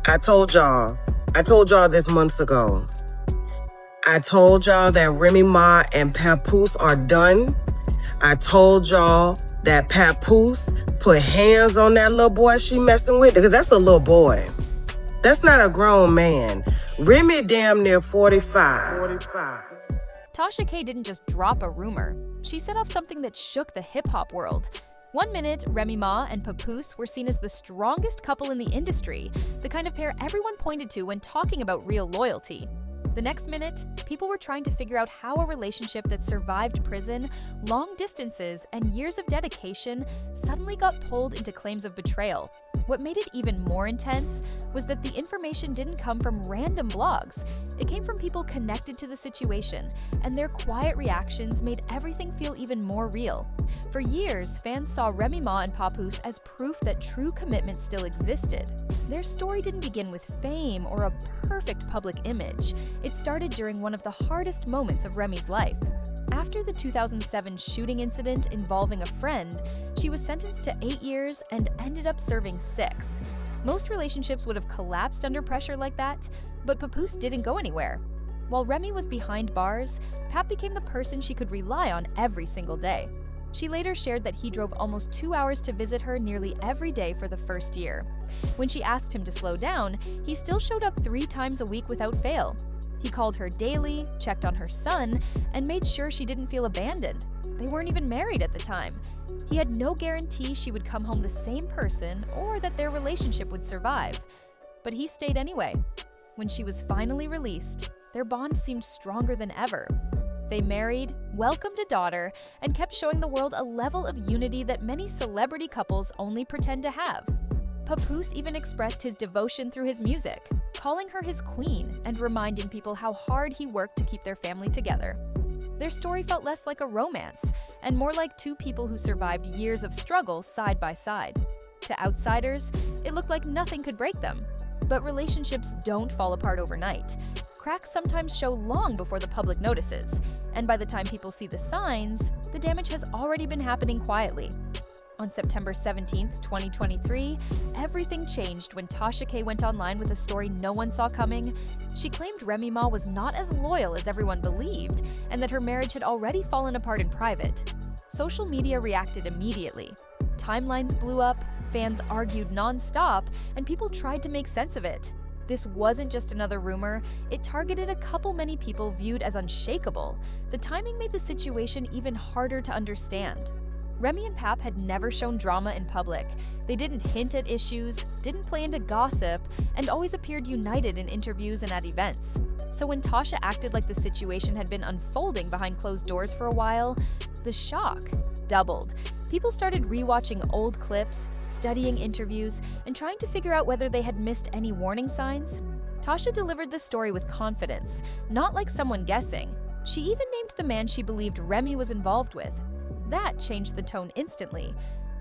I told y'all this months ago. I told y'all that Remy Ma and Papoose are done. I told y'all that Papoose put hands on that little boy she messing with, because that's a little boy. That's not a grown man. Remy damn near 45. Tasha K didn't just drop a rumor. She set off something that shook the hip-hop world. One minute, Remy Ma and Papoose were seen as the strongest couple in the industry, the kind of pair everyone pointed to when talking about real loyalty. The next minute, people were trying to figure out how a relationship that survived prison, long distances, and years of dedication suddenly got pulled into claims of betrayal. What made it even more intense was that the information didn't come from random blogs. It came from people connected to the situation, and their quiet reactions made everything feel even more real. For years, fans saw Remy Ma and Papoose as proof that true commitment still existed. Their story didn't begin with fame or a perfect public image. It started during one of the hardest moments of Remy's life. After the 2007 shooting incident involving a friend, she was sentenced to 8 years and ended up serving 6. Most relationships would have collapsed under pressure like that, but Papoose didn't go anywhere. While Remy was behind bars, Pap became the person she could rely on every single day. She later shared that he drove almost 2 hours to visit her nearly every day for the first year. When she asked him to slow down, he still showed up 3 times a week without fail. He called her daily, checked on her son, and made sure she didn't feel abandoned. They weren't even married at the time. He had no guarantee she would come home the same person or that their relationship would survive. But he stayed anyway. When she was finally released, their bond seemed stronger than ever. They married, welcomed a daughter, and kept showing the world a level of unity that many celebrity couples only pretend to have. Papoose even expressed his devotion through his music, calling her his queen and reminding people how hard he worked to keep their family together. Their story felt less like a romance and more like two people who survived years of struggle side by side. To outsiders, it looked like nothing could break them. But relationships don't fall apart overnight. Cracks sometimes show long before the public notices, and by the time people see the signs, the damage has already been happening quietly. On September 17, 2023, everything changed when Tasha K went online with a story no one saw coming. She claimed Remy Ma was not as loyal as everyone believed, and that her marriage had already fallen apart in private. Social media reacted immediately. Timelines blew up, fans argued non-stop, and people tried to make sense of it. This wasn't just another rumor, it targeted a couple many people viewed as unshakable. The timing made the situation even harder to understand. Remy and Pap had never shown drama in public. They didn't hint at issues, didn't play into gossip, and always appeared united in interviews and at events. So when Tasha acted like the situation had been unfolding behind closed doors for a while, the shock doubled. People started rewatching old clips, studying interviews, and trying to figure out whether they had missed any warning signs. Tasha delivered the story with confidence, not like someone guessing. She even named the man she believed Remy was involved with. That changed the tone instantly.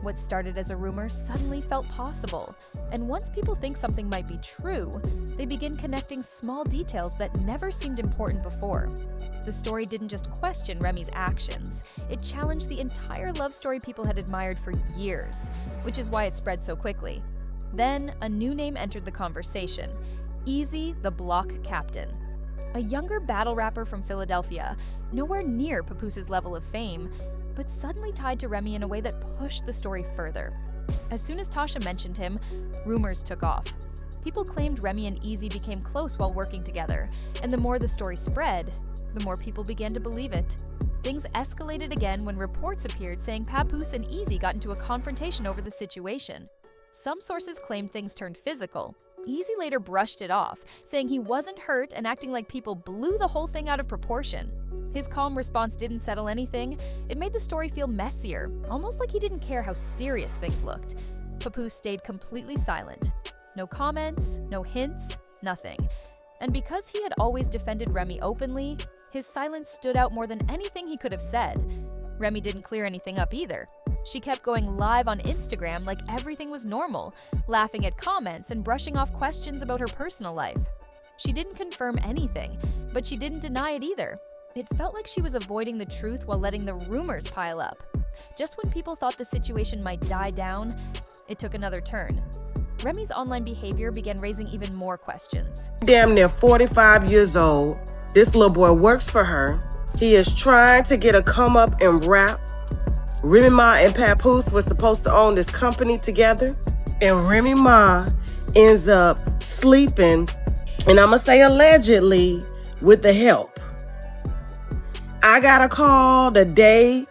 What started as a rumor suddenly felt possible, and once people think something might be true, they begin connecting small details that never seemed important before. The story didn't just question Remy's actions, it challenged the entire love story people had admired for years, which is why it spread so quickly. Then, a new name entered the conversation: Easy, the Block Captain. A younger battle rapper from Philadelphia, nowhere near Papoose's level of fame, but suddenly tied to Remy in a way that pushed the story further. As soon as Tasha mentioned him, rumors took off. People claimed Remy and Easy became close while working together, and the more the story spread, the more people began to believe it. Things escalated again when reports appeared saying Papoose and Easy got into a confrontation over the situation. Some sources claimed things turned physical. Easy later brushed it off, saying he wasn't hurt and acting like people blew the whole thing out of proportion. His calm response didn't settle anything. It made the story feel messier, almost like he didn't care how serious things looked. Papoose stayed completely silent. No comments, no hints, nothing. And because he had always defended Remy openly, his silence stood out more than anything he could have said. Remy didn't clear anything up either. She kept going live on Instagram like everything was normal, laughing at comments and brushing off questions about her personal life. She didn't confirm anything, but she didn't deny it either. It felt like she was avoiding the truth while letting the rumors pile up. Just when people thought the situation might die down, it took another turn. Remy's online behavior began raising even more questions. Damn near 45 years old. This little boy works for her. He is trying to get a come up and rap. Remy Ma and Papoose were supposed to own this company together. And Remy Ma ends up sleeping, and I'ma say allegedly, with the help. I got a call the day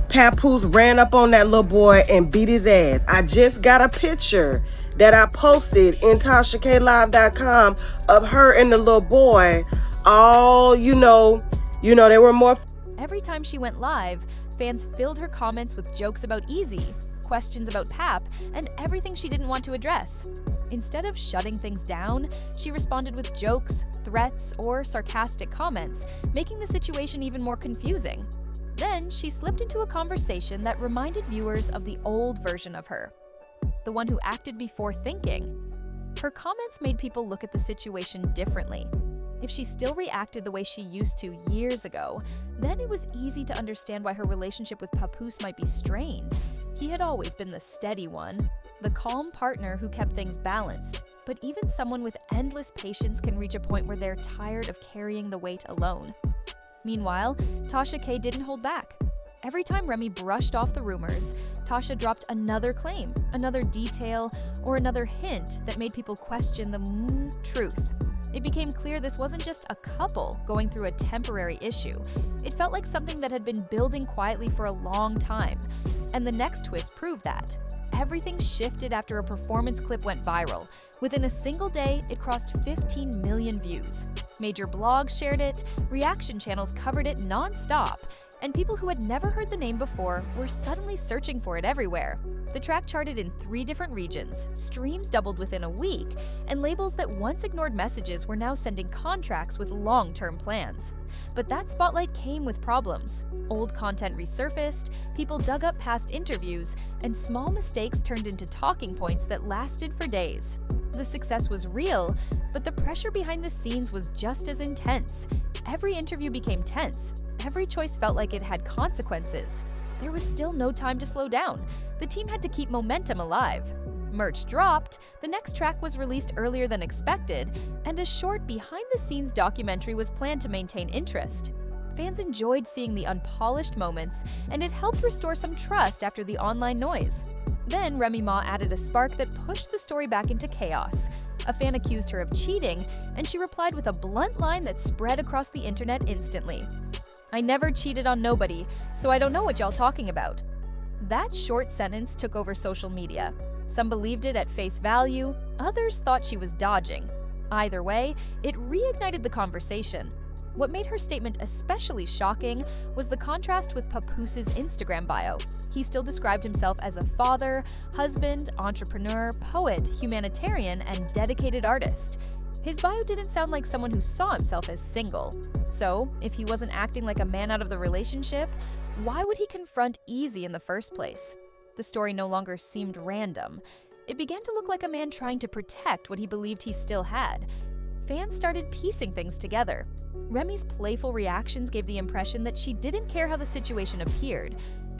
Papoose ran up on that little boy and beat his ass. I just got a picture that I posted in TashaKLive.com of her and the little boy. All, they were more. Every time she went live, fans filled her comments with jokes about Easy, questions about Pap, and everything she didn't want to address. Instead of shutting things down, she responded with jokes, threats, or sarcastic comments, making the situation even more confusing. Then, she slipped into a conversation that reminded viewers of the old version of her, the one who acted before thinking. Her comments made people look at the situation differently. If she still reacted the way she used to years ago, then it was easy to understand why her relationship with Papoose might be strained. He had always been the steady one, the calm partner who kept things balanced. But even someone with endless patience can reach a point where they're tired of carrying the weight alone. Meanwhile, Tasha K didn't hold back. Every time Remy brushed off the rumors, Tasha dropped another claim, another detail, or another hint that made people question the truth. It became clear this wasn't just a couple going through a temporary issue. It felt like something that had been building quietly for a long time. And the next twist proved that. Everything shifted after a performance clip went viral. Within a single day, it crossed 15 million views. Major blogs shared it, reaction channels covered it non-stop, and people who had never heard the name before were suddenly searching for it everywhere. The track charted in 3 different regions, streams doubled within a week, and labels that once ignored messages were now sending contracts with long-term plans. But that spotlight came with problems. Old content resurfaced, people dug up past interviews, and small mistakes turned into talking points that lasted for days. The success was real, but the pressure behind the scenes was just as intense. Every interview became tense. Every choice felt like it had consequences. There was still no time to slow down. The team had to keep momentum alive. Merch dropped, the next track was released earlier than expected, and a short behind-the-scenes documentary was planned to maintain interest. Fans enjoyed seeing the unpolished moments, and it helped restore some trust after the online noise. Then Remy Ma added a spark that pushed the story back into chaos. A fan accused her of cheating, and she replied with a blunt line that spread across the internet instantly. "I never cheated on nobody, so I don't know what y'all talking about." That short sentence took over social media. Some believed it at face value, others thought she was dodging. Either way, it reignited the conversation. What made her statement especially shocking was the contrast with Papoose's Instagram bio. He still described himself as a father, husband, entrepreneur, poet, humanitarian, and dedicated artist. His bio didn't sound like someone who saw himself as single. So, if he wasn't acting like a man out of the relationship, why would he confront Easy in the first place? The story no longer seemed random. It began to look like a man trying to protect what he believed he still had. Fans started piecing things together. Remy's playful reactions gave the impression that she didn't care how the situation appeared,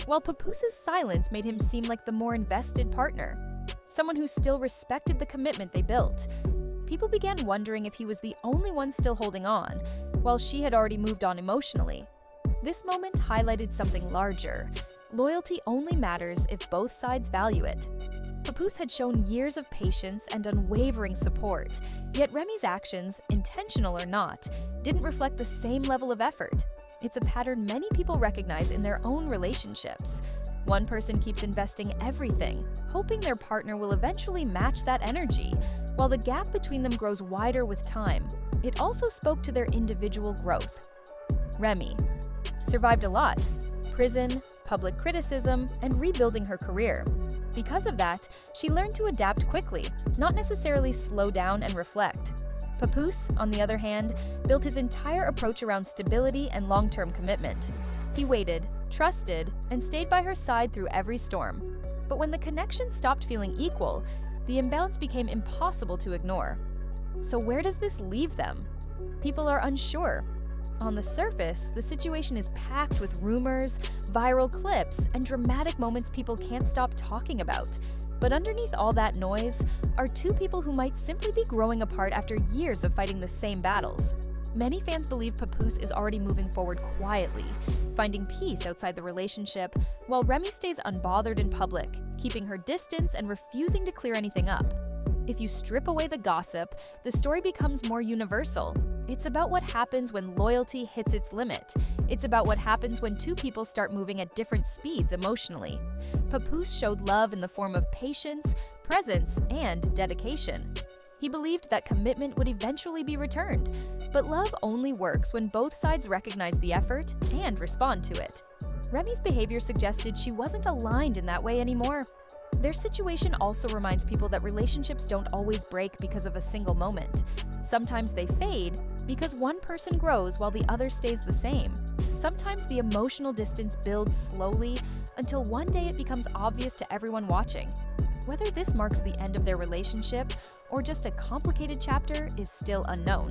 while Papoose's silence made him seem like the more invested partner, someone who still respected the commitment they built. People began wondering if he was the only one still holding on, while she had already moved on emotionally. This moment highlighted something larger. Loyalty only matters if both sides value it. Papoose had shown years of patience and unwavering support, yet Remy's actions, intentional or not, didn't reflect the same level of effort. It's a pattern many people recognize in their own relationships. One person keeps investing everything, hoping their partner will eventually match that energy, while the gap between them grows wider with time. It also spoke to their individual growth. Remy survived a lot: prison, public criticism, and rebuilding her career. Because of that, she learned to adapt quickly, not necessarily slow down and reflect. Papoose, on the other hand, built his entire approach around stability and long-term commitment. He waited, trusted, and stayed by her side through every storm. But when the connection stopped feeling equal, the imbalance became impossible to ignore. So where does this leave them? People are unsure. On the surface, the situation is packed with rumors, viral clips, and dramatic moments people can't stop talking about. But underneath all that noise are two people who might simply be growing apart after years of fighting the same battles. Many fans believe Papoose is already moving forward quietly, finding peace outside the relationship, while Remy stays unbothered in public, keeping her distance and refusing to clear anything up. If you strip away the gossip, the story becomes more universal. It's about what happens when loyalty hits its limit. It's about what happens when two people start moving at different speeds emotionally. Papoose showed love in the form of patience, presence, and dedication. He believed that commitment would eventually be returned, but love only works when both sides recognize the effort and respond to it. Remy's behavior suggested she wasn't aligned in that way anymore. Their situation also reminds people that relationships don't always break because of a single moment. Sometimes they fade because one person grows while the other stays the same. Sometimes the emotional distance builds slowly until one day it becomes obvious to everyone watching. Whether this marks the end of their relationship or just a complicated chapter is still unknown.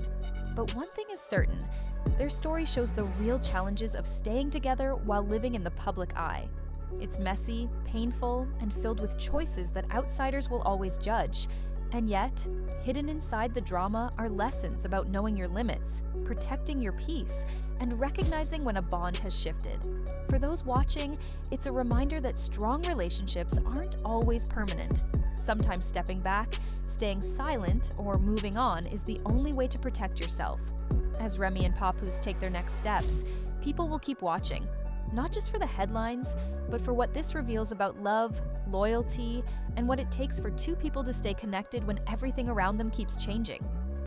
But one thing is certain, their story shows the real challenges of staying together while living in the public eye. It's messy, painful, and filled with choices that outsiders will always judge. And yet, hidden inside the drama are lessons about knowing your limits, protecting your peace, and recognizing when a bond has shifted. For those watching, it's a reminder that strong relationships aren't always permanent. Sometimes stepping back, staying silent, or moving on is the only way to protect yourself. As Remy and Papoose take their next steps, people will keep watching. Not just for the headlines, but for what this reveals about love, loyalty, and what it takes for two people to stay connected when everything around them keeps changing.